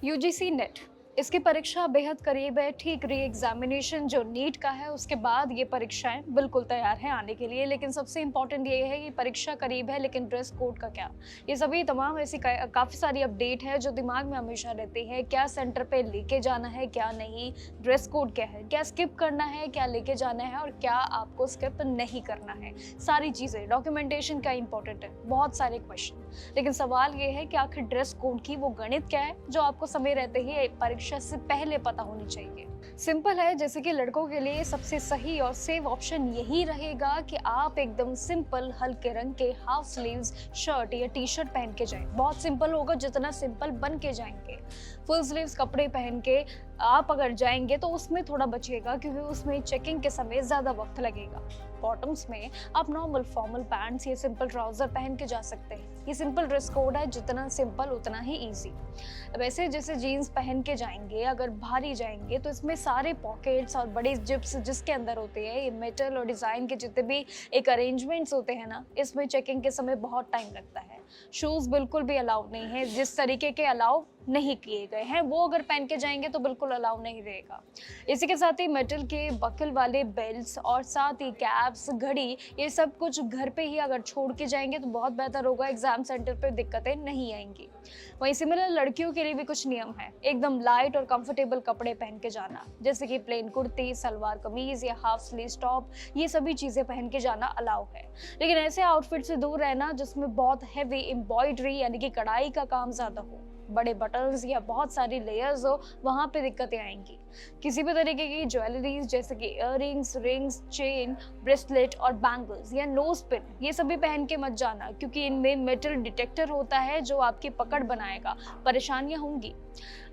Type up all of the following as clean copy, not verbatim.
UGC net इसकी परीक्षा बेहद करीब है। ठीक री एग्जामिनेशन जो नीट का है उसके बाद ये परीक्षाएं बिल्कुल तैयार हैं आने के लिए। लेकिन सबसे इम्पोर्टेंट ये है कि परीक्षा करीब है लेकिन ड्रेस कोड का क्या। ये सभी तमाम ऐसी काफ़ी सारी अपडेट है जो दिमाग में हमेशा रहती है। क्या सेंटर पे लेके जाना है, क्या नहीं, ड्रेस कोड क्या है, क्या स्किप करना है, क्या लेके जाना है और क्या आपको स्किप नहीं करना है। सारी चीज़ें, डॉक्यूमेंटेशन क्या इंपॉर्टेंट है, बहुत सारे क्वेश्चन। लेकिन सवाल ये है कि आखिर ड्रेस कोड की वो गणित क्या है जो आपको समय रहते ही परीक्षा से पहले पता होनी चाहिए। सिंपल है, जैसे कि लड़कों के लिए सबसे सही और सेफ ऑप्शन यही रहेगा कि आप एकदम सिंपल हल्के रंग के हाफ स्लीव्स शर्ट या टी शर्ट पहन के जाएं। बहुत सिंपल होगा, जितना सिंपल बन के जाएंगे। फुल स्लीव्स कपड़े पहन के आप अगर जाएंगे तो उसमें थोड़ा बचिएगा क्योंकि उसमें चेकिंग के समय ज्यादा वक्त लगेगा। बॉटम्स में आप नॉर्मल फॉर्मल पैंट्स या सिंपल ट्राउजर पहन के जा सकते हैं। ये सिंपल ड्रेस कोड है, जितना सिंपल उतना ही इजी। वैसे जैसे जीन्स पहन के जाएंगे, अगर भारी जाएंगे तो इसमें सारे पॉकेट्स और बड़े जिप्स जिसके अंदर होते हैं, ये मेटल और डिजाइन के जितने भी एक अरेंजमेंट्स होते हैं ना, इसमें चेकिंग के समय बहुत टाइम लगता है। शूज बिल्कुल भी अलाउ नहीं है, जिस तरीके के अलाउ नहीं किए गए हैं वो अगर पहन के जाएंगे तो बिल्कुल अलाउ नहीं रहेगा। इसी के साथ ही मेटल के बकल वाले बेल्ट्स और साथ ही कैप्स, घड़ी, ये सब कुछ घर पे ही अगर छोड़ के जाएंगे तो बहुत बेहतर होगा। एग्जाम सेंटर पे दिक्कतें नहीं आएंगी। वहीं सिमिलर लड़कियों के लिए भी कुछ नियम है। एकदम लाइट और कंफर्टेबल कपड़े पहन के जाना, जैसे कि प्लेन कुर्ती, सलवार कमीज या हाफ स्लीव टॉप, ये सभी चीजें पहन के जाना अलाउ है। लेकिन ऐसे आउटफिट से दूर रहना जिसमें बहुत हैवी एम्ब्रॉयडरी यानी कि कढ़ाई का काम ज्यादा हो, बड़े बटन्स या बहुत सारी लेयर्स हो, वहां पे दिक्कतें आएंगी। किसी भी तरीके की ज्वेलरीज जैसे कि इयररिंग्स, रिंग्स, चेन, ब्रेसलेट और बैंगल्स या नोज पिन, ये सभी पहन के मत जाना क्योंकि इनमें मेटल डिटेक्टर होता है जो आपकी पकड़ बनाएगा, परेशानियां होंगी।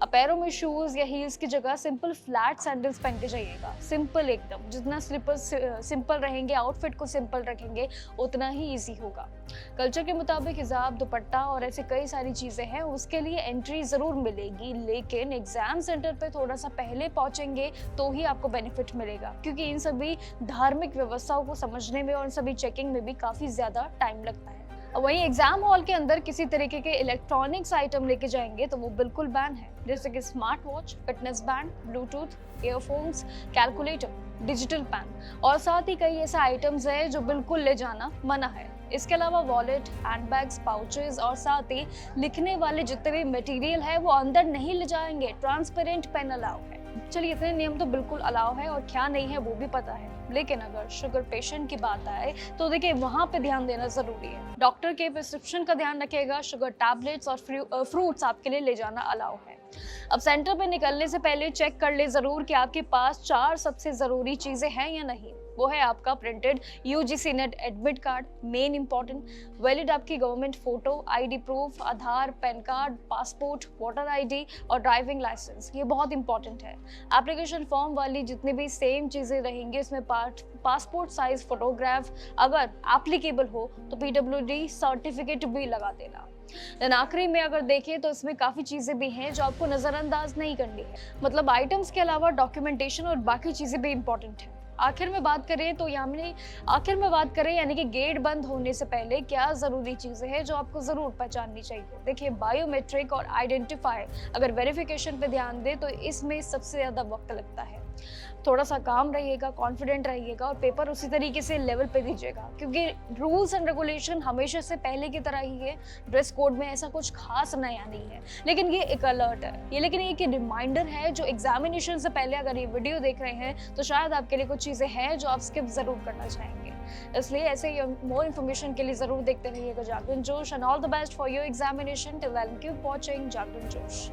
अब पैरों में शूज या हील्स की जगह सिंपल फ्लैट सैंडल्स पहन के जाइएगा। सिंपल एकदम, जितना स्लीपर्स सिंपल रहेंगे, आउटफिट को सिंपल रखेंगे, उतना ही इजी होगा। कल्चर के मुताबिक हिजाब, दुपट्टा और ऐसे कई सारी चीजें हैं, उसके लिए एंट्री जरूर मिलेगी। लेकिन एग्जाम सेंटर पे थोड़ा सा पहले पहुंचेंगे तो ही आपको बेनिफिट मिलेगा क्योंकि इन सभी धार्मिक व्यवस्थाओं को समझने में और सभी चेकिंग में भी काफी ज्यादा टाइम लगता है। वहीं एग्जाम हॉल के अंदर किसी तरीके के इलेक्ट्रॉनिक्स आइटम लेके जाएंगे तो वो बिल्कुल बैन है, जैसे कि smart watch, fitness band, bluetooth, earphones, calculator, digital pen और साथ ही कई ऐसे आइटम्स है जो बिल्कुल ले जाना मना है। इसके अलावा वॉलेट, हैंडबैग्स, पाउचेस और साथ ही लिखने वाले जितने भी मटेरियल है वो अंदर नहीं ले जाएंगे। ट्रांसपेरेंट पेन अलाउ है। चलिए, इतने नियम तो बिल्कुल अलाउ है और क्या नहीं है वो भी पता है। लेकिन अगर शुगर पेशेंट की बात आए तो देखिए वहां पे ध्यान देना जरूरी है। डॉक्टर के प्रिस्क्रिप्शन का ध्यान रखिएगा। शुगर टैबलेट्स और फ्रूट्स आपके लिए ले जाना अलाउ है। अब सेंटर पे निकलने से पहले चेक कर ले जरूर कि आपके पास 4 सबसे जरूरी चीजें हैं या नहीं। वो है आपका printed UGC NET admit card, main important, valid आपकी government photo, ID proof, Aadhaar, PAN card, passport, voter ID और ड्राइविंग लाइसेंस, ये बहुत इंपॉर्टेंट है। एप्लीकेशन फॉर्म वाली जितनी भी सेम चीजें रहेंगी उसमें पासपोर्ट साइज फोटोग्राफ, अगर एप्लीकेबल हो तो पीडब्ल्यूडी सर्टिफिकेट भी लगा देना। देन आखिरी में अगर देखें तो इसमें काफी चीजें भी हैं जो आपको नजरअंदाज नहीं करनी है। मतलब आइटम्स के अलावा डॉक्यूमेंटेशन और बाकी चीजें भी इंपॉर्टेंट है। आखिर में बात करें यानी कि गेट बंद होने से पहले क्या जरूरी चीजें हैं जो आपको जरूर पहचाननी चाहिए। देखिए, बायोमेट्रिक और आइडेंटिफायर अगर वेरिफिकेशन पे ध्यान दे तो इसमें सबसे ज्यादा वक्त लगता है। थोड़ा सा काम रहिएगा, कॉन्फिडेंट रहिएगा और पेपर उसी तरीके से लेवल पे दीजिएगा क्योंकि रूल्स एंड रेगुलेशन हमेशा से पहले की तरह ही है। ड्रेस कोड में ऐसा कुछ खास नया नहीं है, लेकिन ये एक अलर्ट है, लेकिन ये एक रिमाइंडर है जो एग्जामिनेशन से पहले अगर ये वीडियो देख रहे हैं तो शायद आपके लिए कुछ चीजें हैं जो आप स्किप जरूर करना चाहेंगे। इसलिए ऐसे मोर इन्फॉर्मेशन के लिए जरूर देखते रहिएगा Jagran Josh. And all the best for your examination. Till then keep watching Jagran जोश।